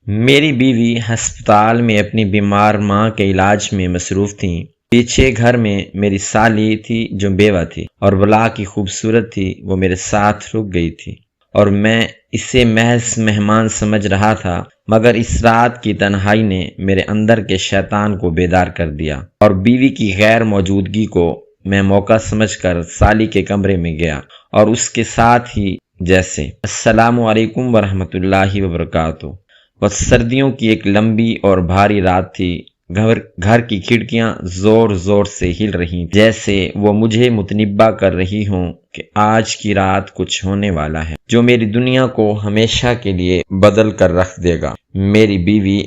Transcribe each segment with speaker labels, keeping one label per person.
Speaker 1: میری بیوی ہسپتال میں اپنی بیمار ماں کے علاج میں مصروف تھیں۔ پیچھے گھر میں میری سالی تھی جو بیوہ تھی اور بلا کی خوبصورت تھی، وہ میرے ساتھ رک گئی تھی اور میں اسے محض مہمان سمجھ رہا تھا، مگر اس رات کی تنہائی نے میرے اندر کے شیطان کو بیدار کر دیا اور بیوی کی غیر موجودگی کو میں موقع سمجھ کر سالی کے کمرے میں گیا اور اس کے ساتھ ہی جیسے السلام علیکم ورحمۃ اللہ وبرکاتہ۔ وہ سردیوں کی ایک لمبی اور بھاری رات تھی۔ گھر کی کھڑکیاں زور زور سے ہل رہی جیسے وہ مجھے متنبہ کر رہی ہوں کہ آج کی رات کچھ ہونے والا ہے جو میری دنیا کو ہمیشہ کے لیے بدل کر رکھ دے گا۔ میری بیوی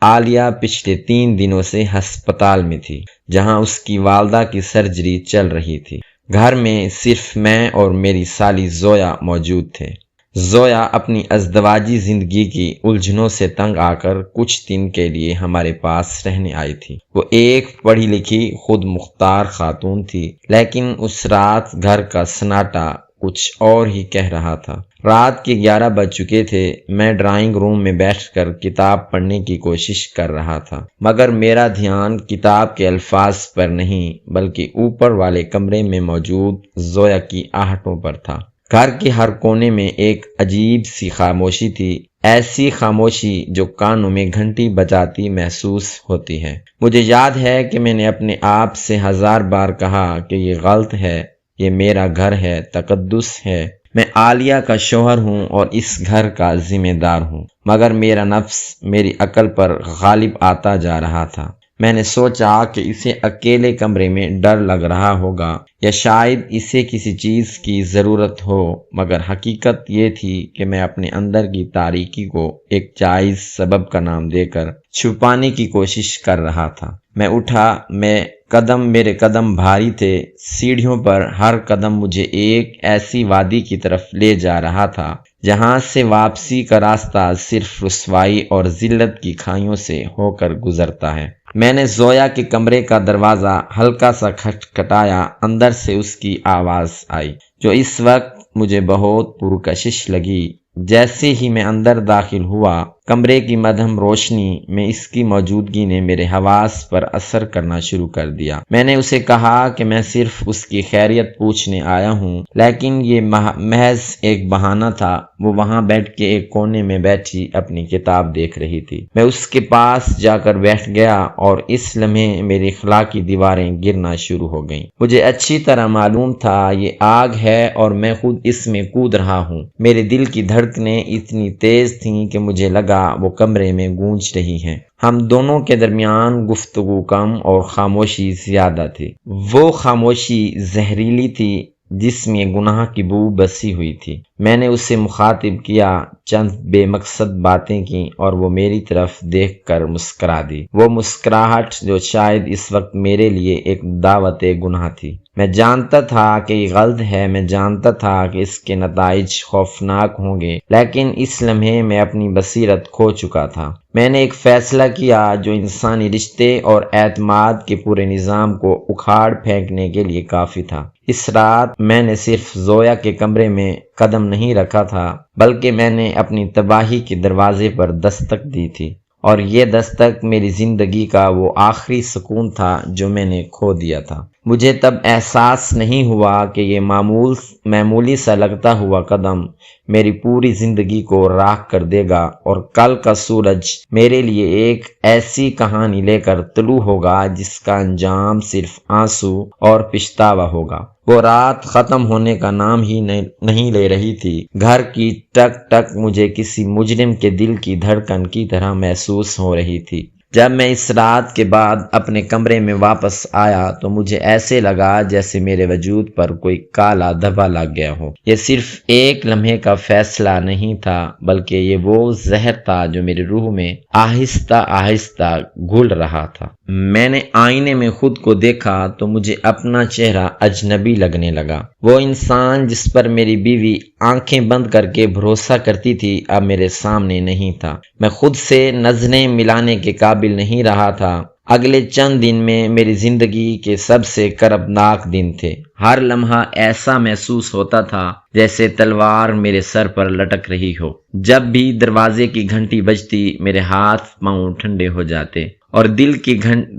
Speaker 1: عالیہ پچھلے 3 دنوں سے ہسپتال میں تھی جہاں اس کی والدہ کی سرجری چل رہی تھی۔ گھر میں صرف میں اور میری سالی زویا موجود تھے۔ زویا اپنی ازدواجی زندگی کی الجھنوں سے تنگ آ کر کچھ دن کے لیے ہمارے پاس رہنے آئی تھی۔ وہ ایک پڑھی لکھی خود مختار خاتون تھی، لیکن اس رات گھر کا سناٹا کچھ اور ہی کہہ رہا تھا۔ رات کے 11 بج چکے تھے۔ میں ڈرائنگ روم میں بیٹھ کر کتاب پڑھنے کی کوشش کر رہا تھا، مگر میرا دھیان کتاب کے الفاظ پر نہیں بلکہ اوپر والے کمرے میں موجود زویا کی آہٹوں پر تھا۔ گھر کے ہر کونے میں ایک عجیب سی خاموشی تھی، ایسی خاموشی جو کانوں میں گھنٹی بجاتی محسوس ہوتی ہے۔ مجھے یاد ہے کہ میں نے اپنے آپ سے 1000 بار کہا کہ یہ غلط ہے، یہ میرا گھر ہے، تقدس ہے، میں عالیہ کا شوہر ہوں اور اس گھر کا ذمہ دار ہوں، مگر میرا نفس میری عقل پر غالب آتا جا رہا تھا۔ میں نے سوچا کہ اسے اکیلے کمرے میں ڈر لگ رہا ہوگا یا شاید اسے کسی چیز کی ضرورت ہو، مگر حقیقت یہ تھی کہ میں اپنے اندر کی تاریکی کو ایک جائز سبب کا نام دے کر چھپانے کی کوشش کر رہا تھا۔ میں اٹھا، میرے قدم بھاری تھے، سیڑھیوں پر ہر قدم مجھے ایک ایسی وادی کی طرف لے جا رہا تھا جہاں سے واپسی کا راستہ صرف رسوائی اور ذلت کی کھائیوں سے ہو کر گزرتا ہے۔ میں نے زویا کے کمرے کا دروازہ ہلکا سا کھٹکھٹایا۔ اندر سے اس کی آواز آئی جو اس وقت مجھے بہت پرکشش لگی۔ جیسے ہی میں اندر داخل ہوا، کمرے کی مدھم روشنی میں اس کی موجودگی نے میرے حواس پر اثر کرنا شروع کر دیا۔ میں نے اسے کہا کہ میں صرف اس کی خیریت پوچھنے آیا ہوں، لیکن یہ محض ایک بہانہ تھا۔ وہ وہاں بیٹھ کے ایک کونے میں بیٹھی اپنی کتاب دیکھ رہی تھی۔ میں اس کے پاس جا کر بیٹھ گیا اور اس لمحے میری اخلاقی دیواریں گرنا شروع ہو گئیں۔ مجھے اچھی طرح معلوم تھا یہ آگ ہے اور میں خود اس میں کود رہا ہوں۔ میرے دل کی دھڑکنیں اتنی تیز تھیں کہ مجھے لگا وہ کمرے میں گونج رہی ہیں۔ ہم دونوں کے درمیان گفتگو کم اور خاموشی زیادہ تھی۔ وہ خاموشی زہریلی تھی جس میں گناہ کی بو بسی ہوئی تھی۔ میں نے اسے مخاطب کیا، چند بے مقصد باتیں کی اور وہ میری طرف دیکھ کر مسکرا دی۔ وہ مسکراہٹ جو شاید اس وقت میرے لیے ایک دعوت گناہ تھی۔ میں جانتا تھا کہ یہ غلط ہے، میں جانتا تھا کہ اس کے نتائج خوفناک ہوں گے، لیکن اس لمحے میں اپنی بصیرت کھو چکا تھا۔ میں نے ایک فیصلہ کیا جو انسانی رشتے اور اعتماد کے پورے نظام کو اکھاڑ پھینکنے کے لیے کافی تھا۔ اس رات میں نے صرف زویا کے کمرے میں قدم نہیں رکھا تھا، بلکہ میں نے اپنی تباہی کے دروازے پر دستک دی تھی، اور یہ دستک میری زندگی کا وہ آخری سکون تھا جو میں نے کھو دیا تھا۔ مجھے تب احساس نہیں ہوا کہ یہ معمولی سا لگتا ہوا قدم میری پوری زندگی کو راکھ کر دے گا، اور کل کا سورج میرے لیے ایک ایسی کہانی لے کر طلوع ہوگا جس کا انجام صرف آنسو اور پچھتاوا ہوگا۔ وہ رات ختم ہونے کا نام ہی نہیں لے رہی تھی۔ گھر کی ٹک ٹک مجھے کسی مجرم کے دل کی دھڑکن کی طرح محسوس ہو رہی تھی۔ جب میں اس رات کے بعد اپنے کمرے میں واپس آیا تو مجھے ایسے لگا جیسے میرے وجود پر کوئی کالا دھبا لگ گیا ہو۔ یہ صرف ایک لمحے کا فیصلہ نہیں تھا، بلکہ یہ وہ زہر تھا جو میری روح میں آہستہ آہستہ گھل رہا تھا۔ میں نے آئینے میں خود کو دیکھا تو مجھے اپنا چہرہ اجنبی لگنے لگا۔ وہ انسان جس پر میری بیوی آنکھیں بند کر کے بھروسہ کرتی تھی اب میرے سامنے نہیں تھا۔ میں خود سے نظریں ملانے کے قابل نہیں رہا تھا۔ اگلے چند دن میں میری زندگی کے سب سے کربناک دن تھے۔ ہر لمحہ ایسا محسوس ہوتا تھا جیسے تلوار میرے سر پر لٹک رہی ہو۔ جب بھی دروازے کی گھنٹی بجتی میرے ہاتھ پاؤں ٹھنڈے ہو جاتے اور دل کی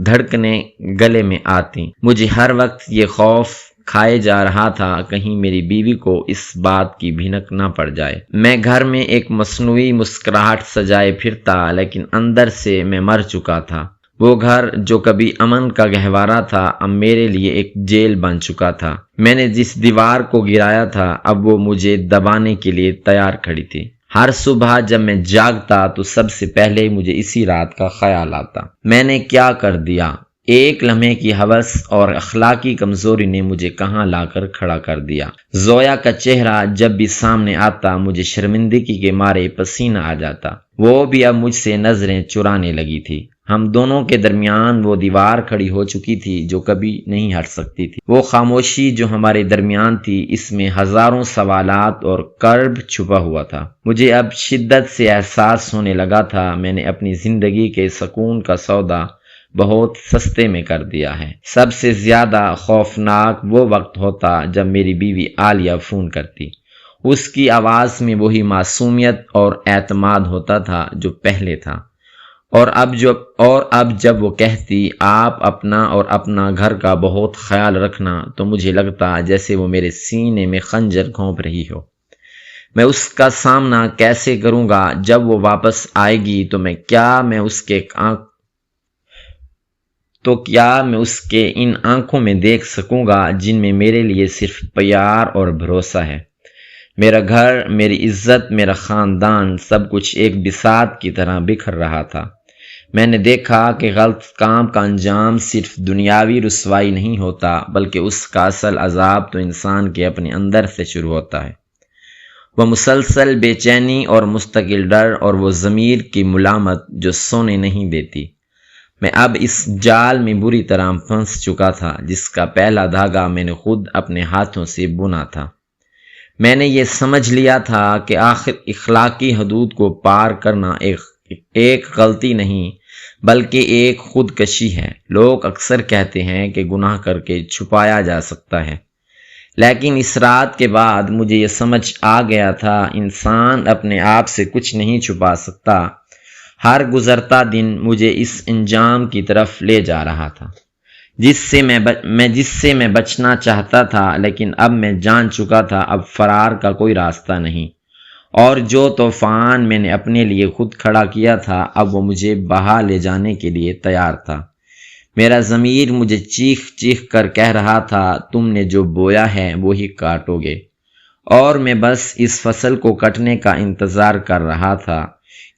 Speaker 1: دھڑکنیں گلے میں آتی۔ مجھے ہر وقت یہ خوف کھائے جا رہا تھا کہیں میری بیوی کو اس بات کی بھنک نہ پڑ جائے۔ میں گھر میں ایک مصنوعی مسکراہٹ سجائے پھرتا، لیکن اندر سے میں مر چکا تھا۔ وہ گھر جو کبھی امن کا گہوارہ تھا اب میرے لیے ایک جیل بن چکا تھا۔ میں نے جس دیوار کو گرایا تھا اب وہ مجھے دبانے کے لیے تیار کھڑی تھی۔ ہر صبح جب میں جاگتا تو سب سے پہلے مجھے اسی رات کا خیال آتا۔ میں نے کیا کر دیا؟ ایک لمحے کی ہوس اور اخلاقی کمزوری نے مجھے کہاں لا کر کھڑا کر دیا۔ زویا کا چہرہ جب بھی سامنے آتا مجھے شرمندگی کے مارے پسینہ آ جاتا۔ وہ بھی اب مجھ سے نظریں چرانے لگی تھی۔ ہم دونوں کے درمیان وہ دیوار کھڑی ہو چکی تھی جو کبھی نہیں ہٹ سکتی تھی۔ وہ خاموشی جو ہمارے درمیان تھی، اس میں ہزاروں سوالات اور کرب چھپا ہوا تھا۔ مجھے اب شدت سے احساس ہونے لگا تھا میں نے اپنی زندگی کے سکون کا سودا بہت سستے میں کر دیا ہے۔ سب سے زیادہ خوفناک وہ وقت ہوتا جب میری بیوی عالیہ فون کرتی۔ اس کی آواز میں وہی معصومیت اور اعتماد ہوتا تھا جو پہلے تھا، اور اب جب وہ کہتی آپ اپنا اور اپنا گھر کا بہت خیال رکھنا تو مجھے لگتا جیسے وہ میرے سینے میں خنجر گھونپ رہی ہو۔ میں اس کا سامنا کیسے کروں گا؟ جب وہ واپس آئے گی تو میں اس کے ان آنکھوں میں دیکھ سکوں گا جن میں میرے لیے صرف پیار اور بھروسہ ہے۔ میرا گھر، میری عزت، میرا خاندان، سب کچھ ایک بساط کی طرح بکھر رہا تھا۔ میں نے دیکھا کہ غلط کام کا انجام صرف دنیاوی رسوائی نہیں ہوتا، بلکہ اس کا اصل عذاب تو انسان کے اپنے اندر سے شروع ہوتا ہے۔ وہ مسلسل بے چینی اور مستقل ڈر اور وہ ضمیر کی ملامت جو سونے نہیں دیتی۔ میں اب اس جال میں بری طرح پھنس چکا تھا جس کا پہلا دھاگا میں نے خود اپنے ہاتھوں سے بنا تھا۔ میں نے یہ سمجھ لیا تھا کہ آخر اخلاقی حدود کو پار کرنا ایک غلطی نہیں بلکہ ایک خودکشی ہے۔ لوگ اکثر کہتے ہیں کہ گناہ کر کے چھپایا جا سکتا ہے، لیکن اس رات کے بعد مجھے یہ سمجھ آ گیا تھا انسان اپنے آپ سے کچھ نہیں چھپا سکتا۔ ہر گزرتا دن مجھے اس انجام کی طرف لے جا رہا تھا جس سے میں بچنا چاہتا تھا، لیکن اب میں جان چکا تھا اب فرار کا کوئی راستہ نہیں، اور جو طوفان میں نے اپنے لیے خود کھڑا کیا تھا اب وہ مجھے بہا لے جانے کے لیے تیار تھا۔ میرا ضمیر مجھے چیخ چیخ کر کہہ رہا تھا تم نے جو بویا ہے وہی کاٹو گے، اور میں بس اس فصل کو کٹنے کا انتظار کر رہا تھا،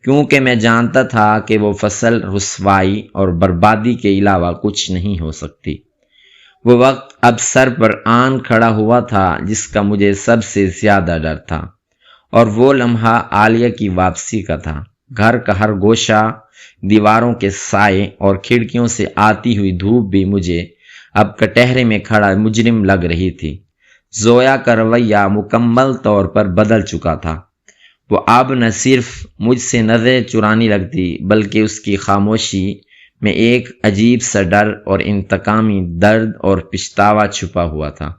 Speaker 1: کیونکہ میں جانتا تھا کہ وہ فصل رسوائی اور بربادی کے علاوہ کچھ نہیں ہو سکتی۔ وہ وقت اب سر پر آن کھڑا ہوا تھا جس کا مجھے سب سے زیادہ ڈر تھا، اور وہ لمحہ عالیہ کی واپسی کا تھا۔ گھر کا ہر گوشہ، دیواروں کے سائے اور کھڑکیوں سے آتی ہوئی دھوپ بھی مجھے اب کٹہرے میں کھڑا مجرم لگ رہی تھی۔ زویا کا رویہ مکمل طور پر بدل چکا تھا۔ وہ اب نہ صرف مجھ سے نظریں چرانے لگتی بلکہ اس کی خاموشی میں ایک عجیب سا ڈر اور انتقامی درد اور پچھتاوا چھپا ہوا تھا۔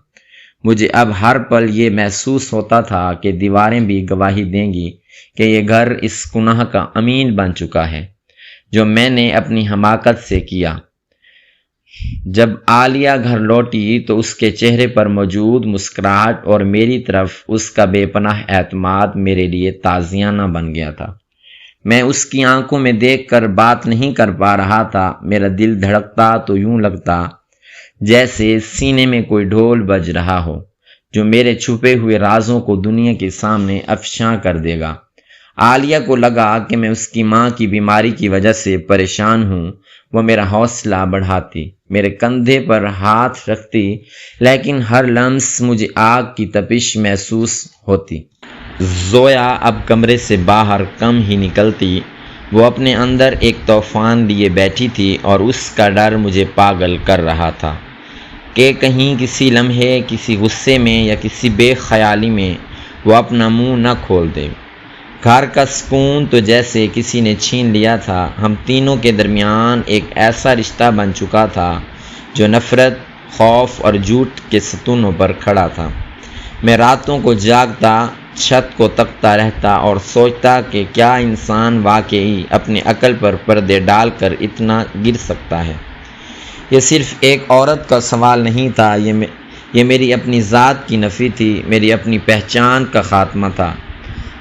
Speaker 1: مجھے اب ہر پل یہ محسوس ہوتا تھا کہ دیواریں بھی گواہی دیں گی کہ یہ گھر اس گناہ کا امین بن چکا ہے جو میں نے اپنی حماقت سے کیا۔ جب عالیہ گھر لوٹی تو اس کے چہرے پر موجود مسکراہٹ اور میری طرف اس کا بے پناہ اعتماد میرے لیے تازیانہ بن گیا تھا۔ میں اس کی آنکھوں میں دیکھ کر بات نہیں کر پا رہا تھا۔ میرا دل دھڑکتا تو یوں لگتا جیسے سینے میں کوئی ڈھول بج رہا ہو جو میرے چھپے ہوئے رازوں کو دنیا کے سامنے افشاں کر دے گا۔ عالیہ کو لگا کہ میں اس کی ماں کی بیماری کی وجہ سے پریشان ہوں۔ وہ میرا حوصلہ بڑھاتی، میرے کندھے پر ہاتھ رکھتی، لیکن ہر لمس مجھے آگ کی تپش محسوس ہوتی۔ زویا اب کمرے سے باہر کم ہی نکلتی۔ وہ اپنے اندر ایک طوفان لیے بیٹھی تھی اور اس کا ڈر مجھے پاگل کر رہا تھا کہ کہیں کسی لمحے، کسی غصے میں یا کسی بے خیالی میں وہ اپنا منہ نہ کھول دے۔ گھر کا سکون تو جیسے کسی نے چھین لیا تھا۔ ہم تینوں کے درمیان ایک ایسا رشتہ بن چکا تھا جو نفرت، خوف اور جھوٹ کے ستونوں پر کھڑا تھا۔ میں راتوں کو جاگتا، چھت کو تکتا رہتا اور سوچتا کہ کیا انسان واقعی اپنی عقل پر پردے ڈال کر اتنا گر سکتا ہے۔ یہ صرف ایک عورت کا سوال نہیں تھا، یہ میری اپنی ذات کی نفی تھی، میری اپنی پہچان کا خاتمہ تھا۔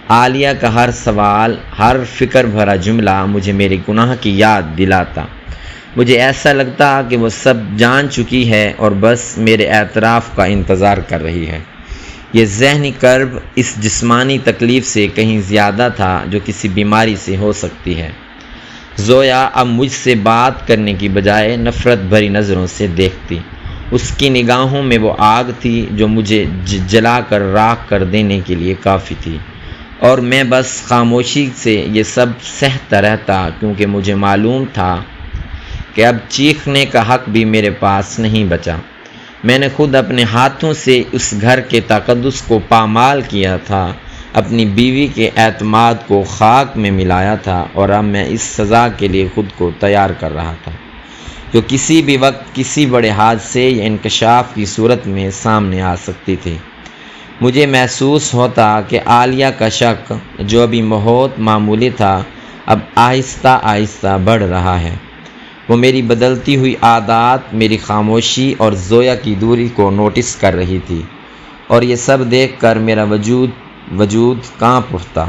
Speaker 1: عالیہ کا ہر سوال، ہر فکر بھرا جملہ مجھے میرے گناہ کی یاد دلاتا۔ مجھے ایسا لگتا کہ وہ سب جان چکی ہے اور بس میرے اعتراف کا انتظار کر رہی ہے۔ یہ ذہنی کرب اس جسمانی تکلیف سے کہیں زیادہ تھا جو کسی بیماری سے ہو سکتی ہے۔ زویا اب مجھ سے بات کرنے کی بجائے نفرت بھری نظروں سے دیکھتی۔ اس کی نگاہوں میں وہ آگ تھی جو مجھے جلا کر راکھ کر دینے کے لیے کافی تھی، اور میں بس خاموشی سے یہ سب سہتا رہتا، کیونکہ مجھے معلوم تھا کہ اب چیخنے کا حق بھی میرے پاس نہیں بچا۔ میں نے خود اپنے ہاتھوں سے اس گھر کے تقدس کو پامال کیا تھا، اپنی بیوی کے اعتماد کو خاک میں ملایا تھا، اور اب میں اس سزا کے لیے خود کو تیار کر رہا تھا جو کسی بھی وقت کسی بڑے حادثے یا انکشاف کی صورت میں سامنے آ سکتی تھی۔ مجھے محسوس ہوتا کہ عالیہ کا شک، جو ابھی بہت معمولی تھا، اب آہستہ آہستہ بڑھ رہا ہے۔ وہ میری بدلتی ہوئی عادات، میری خاموشی اور زویا کی دوری کو نوٹس کر رہی تھی، اور یہ سب دیکھ کر میرا وجود کانپ اٹھتا۔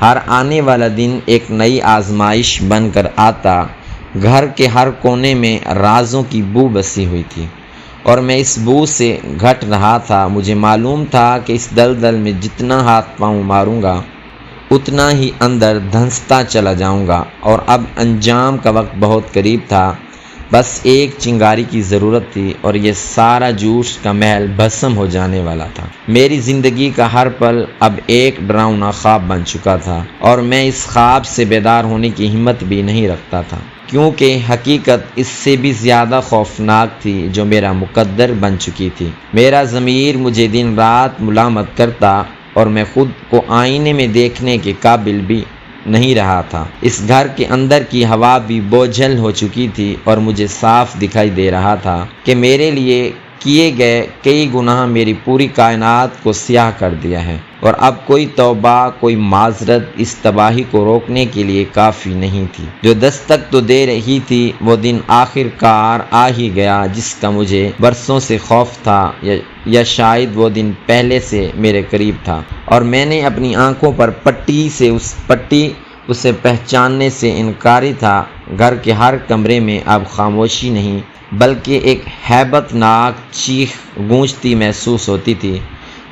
Speaker 1: ہر آنے والا دن ایک نئی آزمائش بن کر آتا۔ گھر کے ہر کونے میں رازوں کی بو بسی ہوئی تھی، اور میں اس بو سے گھٹ رہا تھا۔ مجھے معلوم تھا کہ اس دلدل میں جتنا ہاتھ پاؤں ماروں گا اتنا ہی اندر دھنستا چلا جاؤں گا، اور اب انجام کا وقت بہت قریب تھا۔ بس ایک چنگاری کی ضرورت تھی، اور یہ سارا جوش کا محل بھسم ہو جانے والا تھا۔ میری زندگی کا ہر پل اب ایک ڈراؤنا خواب بن چکا تھا، اور میں اس خواب سے بیدار ہونے کی ہمت بھی نہیں رکھتا تھا، کیونکہ حقیقت اس سے بھی زیادہ خوفناک تھی جو میرا مقدر بن چکی تھی۔ میرا ضمیر مجھے دن رات ملامت کرتا، اور میں خود کو آئینے میں دیکھنے کے قابل بھی نہیں رہا تھا۔ اس گھر کے اندر کی ہوا بھی بوجھل ہو چکی تھی، اور مجھے صاف دکھائی دے رہا تھا کہ میرے لیے کیے گئے کئی گناہ میری پوری کائنات کو سیاہ کر دیا ہے، اور اب کوئی توبہ، کوئی معذرت اس تباہی کو روکنے کے لیے کافی نہیں تھی۔ جو دستک تو دے رہی تھی، وہ دن آخر کار آ ہی گیا جس کا مجھے برسوں سے خوف تھا، یا شاید وہ دن پہلے سے میرے قریب تھا، اور میں نے اپنی آنکھوں پر اسے پہچاننے سے انکاری تھا۔ گھر کے ہر کمرے میں اب خاموشی نہیں بلکہ ایک ہیبت ناک چیخ گونجتی محسوس ہوتی تھی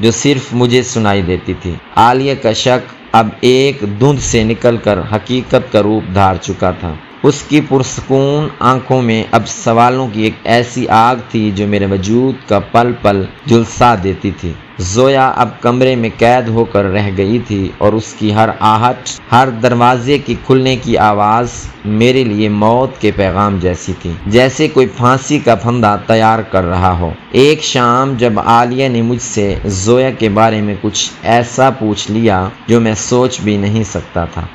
Speaker 1: جو صرف مجھے سنائی دیتی تھی۔ عالیہ کا شک اب ایک دھند سے نکل کر حقیقت کا روپ دھار چکا تھا۔ اس کی پرسکون آنکھوں میں اب سوالوں کی ایک ایسی آگ تھی جو میرے وجود کا پل پل جھلسا دیتی تھی۔ زویا اب کمرے میں قید ہو کر رہ گئی تھی، اور اس کی ہر آہٹ، ہر دروازے کی کھلنے کی آواز میرے لیے موت کے پیغام جیسی تھی، جیسے کوئی پھانسی کا پھندا تیار کر رہا ہو۔ ایک شام جب عالیہ نے مجھ سے زویا کے بارے میں کچھ ایسا پوچھ لیا جو میں سوچ بھی نہیں سکتا تھا،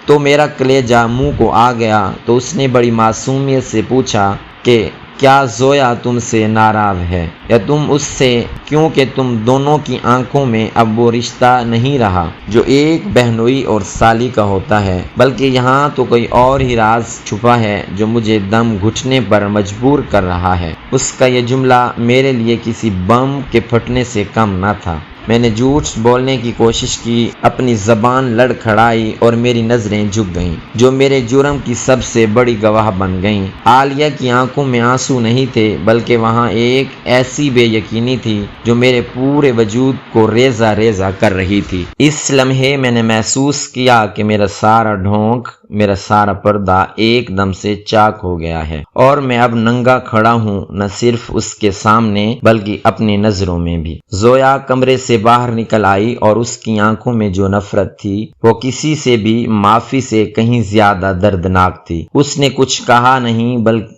Speaker 1: تو میرا کلیجہ منہ کو آ گیا۔ تو اس نے بڑی معصومیت سے پوچھا کہ کیا زویا تم سے ناراض ہے، یا تم اس سے، کیونکہ تم دونوں کی آنکھوں میں اب وہ رشتہ نہیں رہا جو ایک بہنوئی اور سالی کا ہوتا ہے، بلکہ یہاں تو کوئی اور ہی راز چھپا ہے جو مجھے دم گھٹنے پر مجبور کر رہا ہے۔ اس کا یہ جملہ میرے لیے کسی بم کے پھٹنے سے کم نہ تھا۔ میں نے جھوٹ بولنے کی کوشش کی، اپنی زبان لڑکھڑائی، اور میری نظریں جھک گئیں جو میرے جرم کی سب سے بڑی گواہ بن گئیں۔ عالیہ کی آنکھوں میں آنسو نہیں تھے، بلکہ وہاں ایک ایسی بے یقینی تھی جو میرے پورے وجود کو ریزہ ریزہ کر رہی تھی۔ اس لمحے میں نے محسوس کیا کہ میرا سارا ڈھونک، میرا سارا پردہ ایک دم سے چاک ہو گیا ہے، اور میں اب ننگا کھڑا ہوں، نہ صرف اس کے سامنے بلکہ اپنی نظروں میں بھی۔ زویا کمرے سے باہر نکل آئی، اور اس کی آنکھوں میں جو نفرت تھی وہ کسی سے بھی معافی سے کہیں زیادہ دردناک تھی۔ اس نے کچھ کہا نہیں،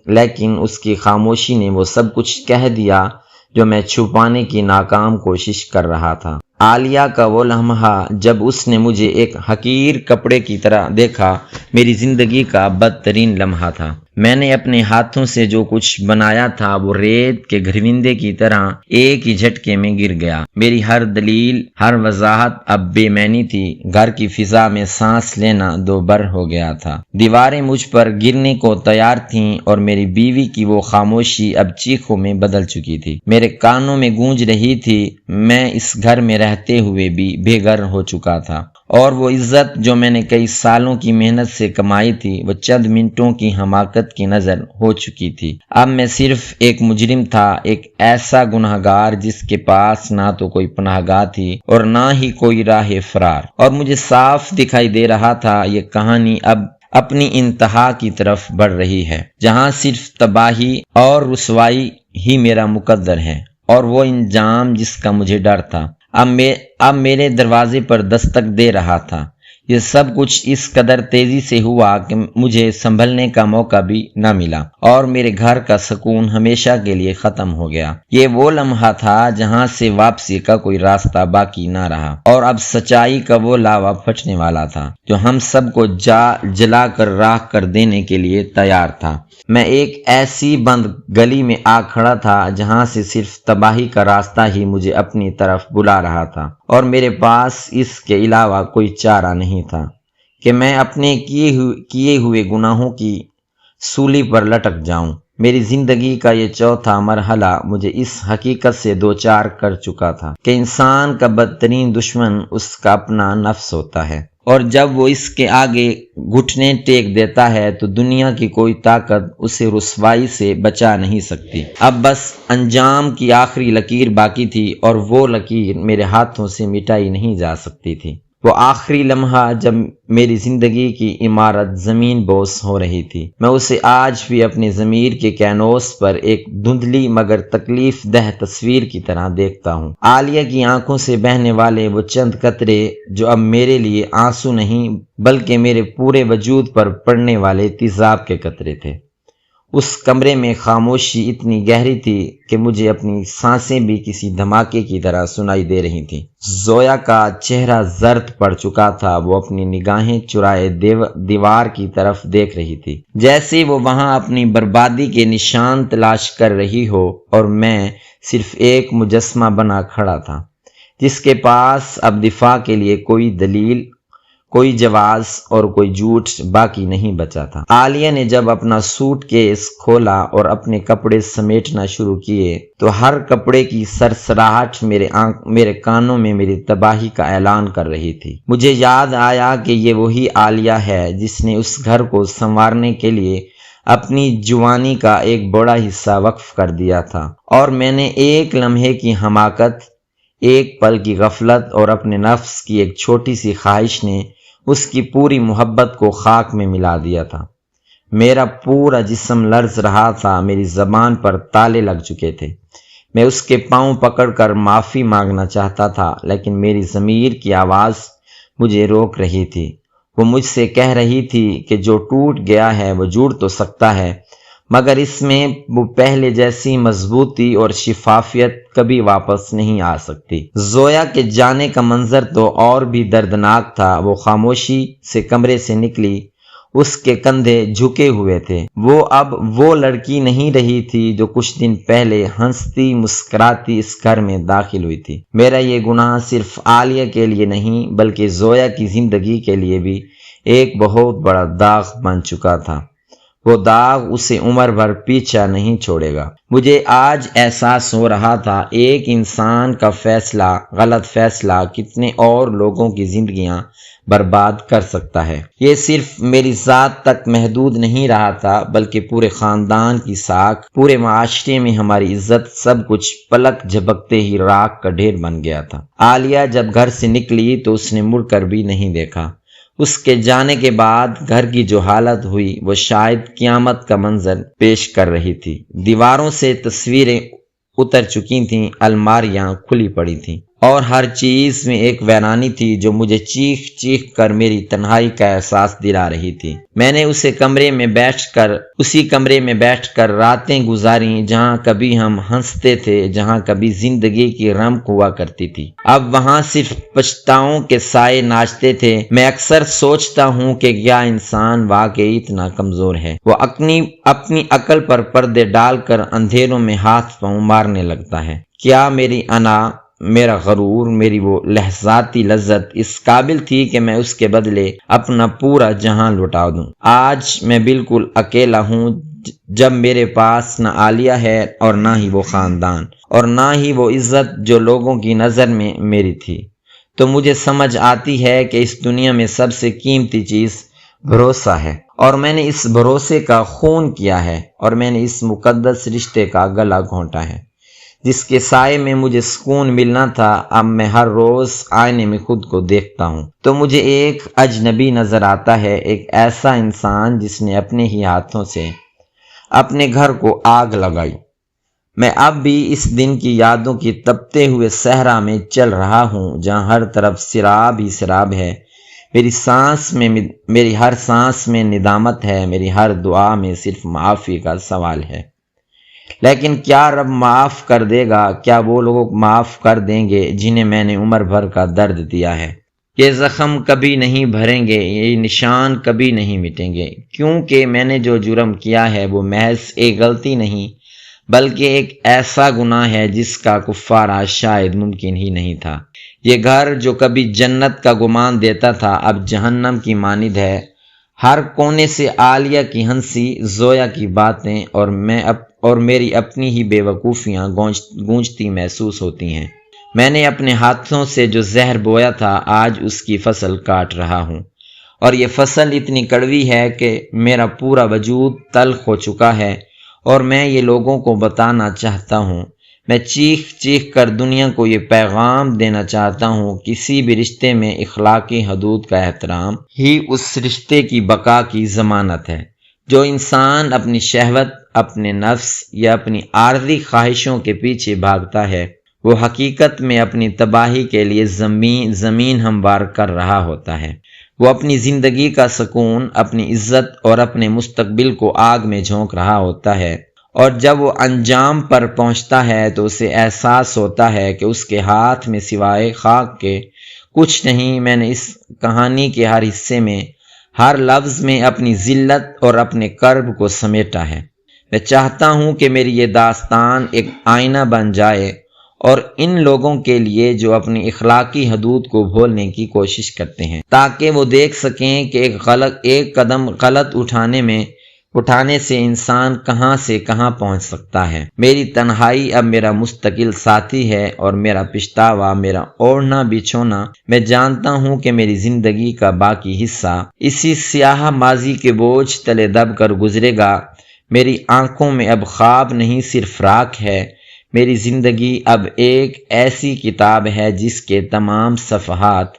Speaker 1: لیکن اس کی خاموشی نے وہ سب کچھ کہہ دیا جو میں چھپانے کی ناکام کوشش کر رہا تھا۔ عالیہ کا وہ لمحہ جب اس نے مجھے ایک حقیر کپڑے کی طرح دیکھا، میری زندگی کا بدترین لمحہ تھا۔ میں نے اپنے ہاتھوں سے جو کچھ بنایا تھا وہ ریت کے گھروندے کی طرح ایک ہی جھٹکے میں گر گیا۔ میری ہر دلیل، ہر وضاحت اب بے معنی تھی۔ گھر کی فضا میں سانس لینا دوبر ہو گیا تھا۔ دیواریں مجھ پر گرنے کو تیار تھیں اور میری بیوی کی وہ خاموشی اب چیخوں میں بدل چکی تھی۔ میرے کانوں میں گونج رہی تھی، میں اس گھر میں رہتے ہوئے بھی بے گھر ہو چکا تھا، اور وہ عزت جو میں نے کئی سالوں کی محنت سے کمائی تھی وہ چند منٹوں کی حماقت کی نظر ہو چکی تھی۔ اب میں صرف ایک مجرم تھا، ایک ایسا گنہگار جس کے پاس نہ تو کوئی پناہ گاہ تھی اور نہ ہی کوئی راہ فرار، اور مجھے صاف دکھائی دے رہا تھا یہ کہانی اب اپنی انتہا کی طرف بڑھ رہی ہے، جہاں صرف تباہی اور رسوائی ہی میرا مقدر ہے، اور وہ انجام جس کا مجھے ڈر تھا اب میرے دروازے پر دستک دے رہا تھا۔ یہ سب کچھ اس قدر تیزی سے ہوا کہ مجھے سنبھلنے کا موقع بھی نہ ملا، اور میرے گھر کا سکون ہمیشہ کے لیے ختم ہو گیا۔ یہ وہ لمحہ تھا جہاں سے واپسی کا کوئی راستہ باقی نہ رہا، اور اب سچائی کا وہ لاوا پھٹنے والا تھا جو ہم سب کو جلا کر راکھ کر دینے کے لیے تیار تھا۔ میں ایک ایسی بند گلی میں آ کھڑا تھا جہاں سے صرف تباہی کا راستہ ہی مجھے اپنی طرف بلا رہا تھا، اور میرے پاس اس کے علاوہ کوئی چارہ نہیں تھا کہ میں اپنے کیے ہوئے گناہوں کی سولی پر لٹک جاؤں۔ میری زندگی کا یہ چوتھا مرحلہ مجھے اس حقیقت سے دوچار کر چکا تھا کہ انسان کا بدترین دشمن اس کا اپنا نفس ہوتا ہے، اور جب وہ اس کے آگے گھٹنے ٹیک دیتا ہے تو دنیا کی کوئی طاقت اسے رسوائی سے بچا نہیں سکتی۔ اب بس انجام کی آخری لکیر باقی تھی، اور وہ لکیر میرے ہاتھوں سے مٹائی نہیں جا سکتی تھی۔ وہ آخری لمحہ جب میری زندگی کی عمارت زمین بوس ہو رہی تھی، میں اسے آج بھی اپنے ضمیر کے کینوس پر ایک دھندلی مگر تکلیف دہ تصویر کی طرح دیکھتا ہوں۔ عالیہ کی آنکھوں سے بہنے والے وہ چند قطرے جو اب میرے لیے آنسو نہیں بلکہ میرے پورے وجود پر پڑنے والے تیزاب کے قطرے تھے۔ اس کمرے میں خاموشی اتنی گہری تھی کہ مجھے اپنی سانسیں بھی کسی دھماکے کی طرح سنائی دے رہی تھیں۔ زویا کا چہرہ زرد پڑ چکا تھا، وہ اپنی نگاہیں چرائے دیوار کی طرف دیکھ رہی تھی، جیسے وہ وہاں اپنی بربادی کے نشان تلاش کر رہی ہو، اور میں صرف ایک مجسمہ بنا کھڑا تھا جس کے پاس اب دفاع کے لیے کوئی دلیل، کوئی جواز اور کوئی جھوٹ باقی نہیں بچا تھا۔ عالیہ نے جب اپنا سوٹ کیس کھولا اور اپنے کپڑے سمیٹنا شروع کیے تو ہر کپڑے کی سرسراہٹ میرے کانوں میں میری تباہی کا اعلان کر رہی تھی۔ مجھے یاد آیا کہ یہ وہی عالیہ ہے جس نے اس گھر کو سنوارنے کے لیے اپنی جوانی کا ایک بڑا حصہ وقف کر دیا تھا، اور میں نے ایک لمحے کی حماقت، ایک پل کی غفلت اور اپنے نفس کی ایک چھوٹی سی خواہش نے اس کی پوری محبت کو خاک میں ملا دیا تھا۔ میرا پورا جسم لرز رہا تھا، میری زبان پر تالے لگ چکے تھے۔ میں اس کے پاؤں پکڑ کر معافی مانگنا چاہتا تھا، لیکن میری ضمیر کی آواز مجھے روک رہی تھی۔ وہ مجھ سے کہہ رہی تھی کہ جو ٹوٹ گیا ہے وہ جڑ تو سکتا ہے، مگر اس میں وہ پہلے جیسی مضبوطی اور شفافیت کبھی واپس نہیں آ سکتی۔ زویا کے جانے کا منظر تو اور بھی دردناک تھا۔ وہ خاموشی سے کمرے سے نکلی، اس کے کندھے جھکے ہوئے تھے۔ وہ اب وہ لڑکی نہیں رہی تھی جو کچھ دن پہلے ہنستی مسکراتی اس گھر میں داخل ہوئی تھی۔ میرا یہ گناہ صرف عالیہ کے لیے نہیں بلکہ زویا کی زندگی کے لیے بھی ایک بہت بڑا داغ بن چکا تھا۔ وہ داغ اسے عمر بھر پیچھا نہیں چھوڑے گا۔ مجھے آج احساس ہو رہا تھا ایک انسان کا فیصلہ، غلط فیصلہ کتنے اور لوگوں کی زندگیاں برباد کر سکتا ہے۔ یہ صرف میری ذات تک محدود نہیں رہا تھا بلکہ پورے خاندان کی ساکھ، پورے معاشرے میں ہماری عزت، سب کچھ پلک جھپکتے ہی راکھ کا ڈھیر بن گیا تھا۔ عالیہ جب گھر سے نکلی تو اس نے مڑ کر بھی نہیں دیکھا۔ اس کے جانے کے بعد گھر کی جو حالت ہوئی وہ شاید قیامت کا منظر پیش کر رہی تھی۔ دیواروں سے تصویریں اتر چکی تھیں، الماریاں کھلی پڑی تھیں، اور ہر چیز میں ایک ویرانی تھی جو مجھے چیخ چیخ کر میری تنہائی کا احساس دلا رہی تھی۔ میں نے اسی کمرے میں بیٹھ کر راتیں گزاری جہاں کبھی ہم ہنستے تھے، جہاں کبھی زندگی کی رمق ہوا کرتی تھی۔ اب وہاں صرف پچھتاؤں کے سائے ناچتے تھے۔ میں اکثر سوچتا ہوں کہ کیا انسان واقعی اتنا کمزور ہے؟ وہ اپنی عقل پر پردے ڈال کر اندھیروں میں ہاتھ پاؤں مارنے لگتا ہے۔ کیا میری انا، میرا غرور، میری وہ لحظاتی لذت اس قابل تھی کہ میں اس کے بدلے اپنا پورا جہاں لوٹا دوں؟ آج میں بالکل اکیلا ہوں، جب میرے پاس نہ عالیہ ہے اور نہ ہی وہ خاندان اور نہ ہی وہ عزت جو لوگوں کی نظر میں میری تھی۔ تو مجھے سمجھ آتی ہے کہ اس دنیا میں سب سے قیمتی چیز بھروسہ ہے، اور میں نے اس بھروسے کا خون کیا ہے، اور میں نے اس مقدس رشتے کا گلا گھونٹا ہے جس کے سائے میں مجھے سکون ملنا تھا۔ اب میں ہر روز آئینے میں خود کو دیکھتا ہوں تو مجھے ایک اجنبی نظر آتا ہے، ایک ایسا انسان جس نے اپنے ہی ہاتھوں سے اپنے گھر کو آگ لگائی۔ میں اب بھی اس دن کی یادوں کی تپتے ہوئے صحرا میں چل رہا ہوں جہاں ہر طرف سراب ہی سراب ہے۔ میری ہر سانس میں ندامت ہے، میری ہر دعا میں صرف معافی کا سوال ہے۔ لیکن کیا رب معاف کر دے گا؟ کیا وہ لوگ معاف کر دیں گے جنہیں میں نے عمر بھر کا درد دیا ہے؟ یہ زخم کبھی نہیں بھریں گے، یہ نشان کبھی نہیں مٹیں گے، کیونکہ میں نے جو جرم کیا ہے وہ محض ایک غلطی نہیں بلکہ ایک ایسا گناہ ہے جس کا کفارہ شاید ممکن ہی نہیں تھا۔ یہ گھر جو کبھی جنت کا گمان دیتا تھا اب جہنم کی مانند ہے۔ ہر کونے سے عالیہ کی ہنسی، زویا کی باتیں اور میری اپنی ہی بے وقوفیاں گونجتی محسوس ہوتی ہیں۔ میں نے اپنے ہاتھوں سے جو زہر بویا تھا آج اس کی فصل کاٹ رہا ہوں، اور یہ فصل اتنی کڑوی ہے کہ میرا پورا وجود تلخ ہو چکا ہے، اور میں یہ لوگوں کو بتانا چاہتا ہوں۔ میں چیخ چیخ کر دنیا کو یہ پیغام دینا چاہتا ہوں، کسی بھی رشتے میں اخلاقی حدود کا احترام ہی اس رشتے کی بقا کی ضمانت ہے۔ جو انسان اپنی شہوت، اپنے نفس یا اپنی عارضی خواہشوں کے پیچھے بھاگتا ہے وہ حقیقت میں اپنی تباہی کے لیے زمین ہموار کر رہا ہوتا ہے۔ وہ اپنی زندگی کا سکون، اپنی عزت اور اپنے مستقبل کو آگ میں جھونک رہا ہوتا ہے، اور جب وہ انجام پر پہنچتا ہے تو اسے احساس ہوتا ہے کہ اس کے ہاتھ میں سوائے خاک کے کچھ نہیں۔ میں نے اس کہانی کے ہر حصے میں، ہر لفظ میں اپنی ذلت اور اپنے کرب کو سمیٹا ہے۔ میں چاہتا ہوں کہ میری یہ داستان ایک آئینہ بن جائے، اور ان لوگوں کے لیے جو اپنی اخلاقی حدود کو بھولنے کی کوشش کرتے ہیں، تاکہ وہ دیکھ سکیں کہ ایک قدم غلط اٹھانے سے انسان کہاں سے کہاں پہنچ سکتا ہے۔ میری تنہائی اب میرا مستقل ساتھی ہے، اور میرا پچھتاوا، میرا اوڑھنا بچھونا، میں جانتا ہوں کہ میری زندگی کا باقی حصہ اسی سیاہ ماضی کے بوجھ تلے دب کر گزرے گا۔ میری آنکھوں میں اب خواب نہیں، صرف راکھ ہے۔ میری زندگی اب ایک ایسی کتاب ہے جس کے تمام صفحات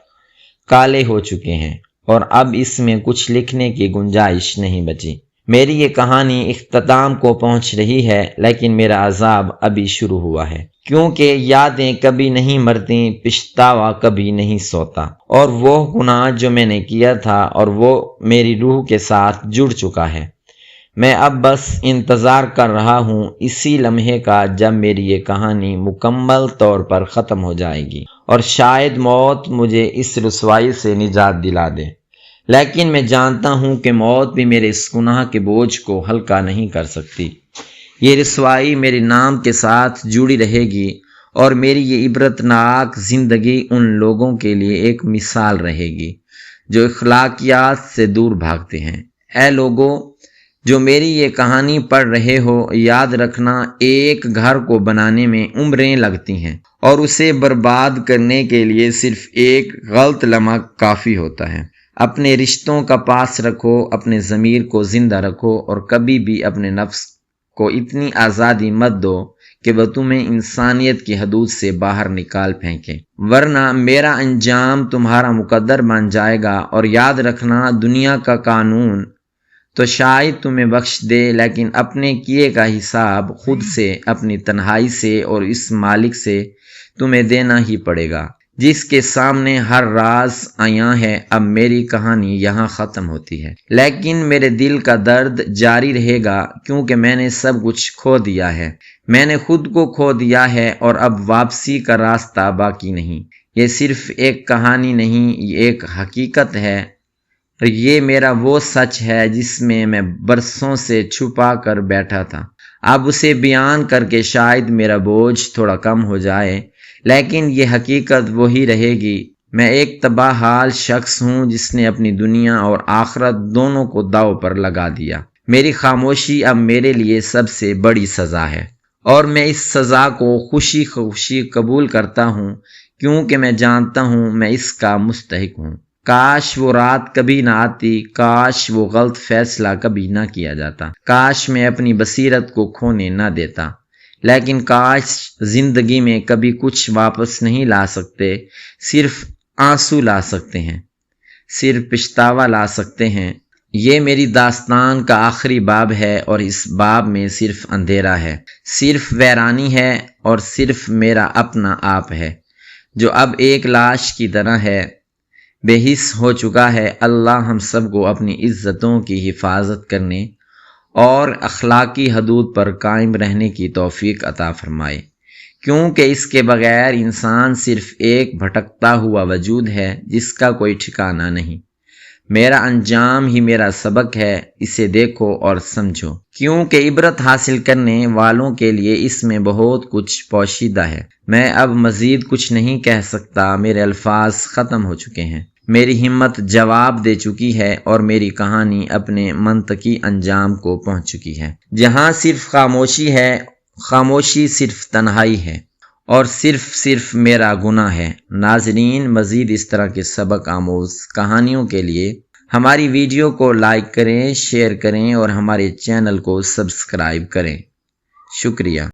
Speaker 1: کالے ہو چکے ہیں، اور اب اس میں کچھ لکھنے کی گنجائش نہیں بچی۔ میری یہ کہانی اختتام کو پہنچ رہی ہے، لیکن میرا عذاب ابھی شروع ہوا ہے، کیونکہ یادیں کبھی نہیں مرتی، پچھتاوا کبھی نہیں سوتا، اور وہ گناہ جو میں نے کیا تھا اور وہ میری روح کے ساتھ جڑ چکا ہے۔ میں اب بس انتظار کر رہا ہوں اسی لمحے کا جب میری یہ کہانی مکمل طور پر ختم ہو جائے گی، اور شاید موت مجھے اس رسوائی سے نجات دلا دے۔ لیکن میں جانتا ہوں کہ موت بھی میرے اس گناہ کے بوجھ کو ہلکا نہیں کر سکتی۔ یہ رسوائی میرے نام کے ساتھ جڑی رہے گی، اور میری یہ عبرتناک زندگی ان لوگوں کے لیے ایک مثال رہے گی جو اخلاقیات سے دور بھاگتے ہیں۔ اے لوگو جو میری یہ کہانی پڑھ رہے ہو، یاد رکھنا ایک گھر کو بنانے میں عمریں لگتی ہیں، اور اسے برباد کرنے کے لیے صرف ایک غلط لمحہ کافی ہوتا ہے۔ اپنے رشتوں کا پاس رکھو، اپنے ضمیر کو زندہ رکھو، اور کبھی بھی اپنے نفس کو اتنی آزادی مت دو کہ وہ تمہیں انسانیت کی حدود سے باہر نکال پھینکے، ورنہ میرا انجام تمہارا مقدر بن جائے گا۔ اور یاد رکھنا دنیا کا قانون تو شاید تمہیں بخش دے، لیکن اپنے کیے کا حساب خود سے، اپنی تنہائی سے اور اس مالک سے تمہیں دینا ہی پڑے گا۔ جس کے سامنے ہر راز عیاں ہے، اب میری کہانی یہاں ختم ہوتی ہے، لیکن میرے دل کا درد جاری رہے گا، کیونکہ میں نے سب کچھ کھو دیا ہے، میں نے خود کو کھو دیا ہے، اور اب واپسی کا راستہ باقی نہیں۔ یہ صرف ایک کہانی نہیں، یہ ایک حقیقت ہے، اور یہ میرا وہ سچ ہے جس میں برسوں سے چھپا کر بیٹھا تھا۔ اب اسے بیان کر کے شاید میرا بوجھ تھوڑا کم ہو جائے، لیکن یہ حقیقت وہی رہے گی۔ میں ایک تباہ حال شخص ہوں جس نے اپنی دنیا اور آخرت دونوں کو داؤ پر لگا دیا۔ میری خاموشی اب میرے لیے سب سے بڑی سزا ہے، اور میں اس سزا کو خوشی خوشی قبول کرتا ہوں، کیونکہ میں جانتا ہوں میں اس کا مستحق ہوں۔ کاش وہ رات کبھی نہ آتی، کاش وہ غلط فیصلہ کبھی نہ کیا جاتا، کاش میں اپنی بصیرت کو کھونے نہ دیتا، لیکن کاش زندگی میں کبھی کچھ واپس نہیں لا سکتے، صرف آنسو لا سکتے ہیں، صرف پچھتاوا لا سکتے ہیں۔ یہ میری داستان کا آخری باب ہے، اور اس باب میں صرف اندھیرا ہے، صرف ویرانی ہے، اور صرف میرا اپنا آپ ہے، جو اب ایک لاش کی طرح ہے، بے حس ہو چکا ہے۔ اللہ ہم سب کو اپنی عزتوں کی حفاظت کرنے اور اخلاقی حدود پر قائم رہنے کی توفیق عطا فرمائے، کیونکہ اس کے بغیر انسان صرف ایک بھٹکتا ہوا وجود ہے جس کا کوئی ٹھکانہ نہیں۔ میرا انجام ہی میرا سبق ہے، اسے دیکھو اور سمجھو، کیونکہ عبرت حاصل کرنے والوں کے لیے اس میں بہت کچھ پوشیدہ ہے۔ میں اب مزید کچھ نہیں کہہ سکتا، میرے الفاظ ختم ہو چکے ہیں، میری ہمت جواب دے چکی ہے، اور میری کہانی اپنے منطقی انجام کو پہنچ چکی ہے۔ جہاں صرف خاموشی ہے، خاموشی صرف تنہائی ہے، اور صرف میرا گناہ ہے۔ ناظرین، مزید اس طرح کے سبق آموز کہانیوں کے لیے ہماری ویڈیو کو لائک کریں، شیئر کریں، اور ہمارے چینل کو سبسکرائب کریں۔ شکریہ۔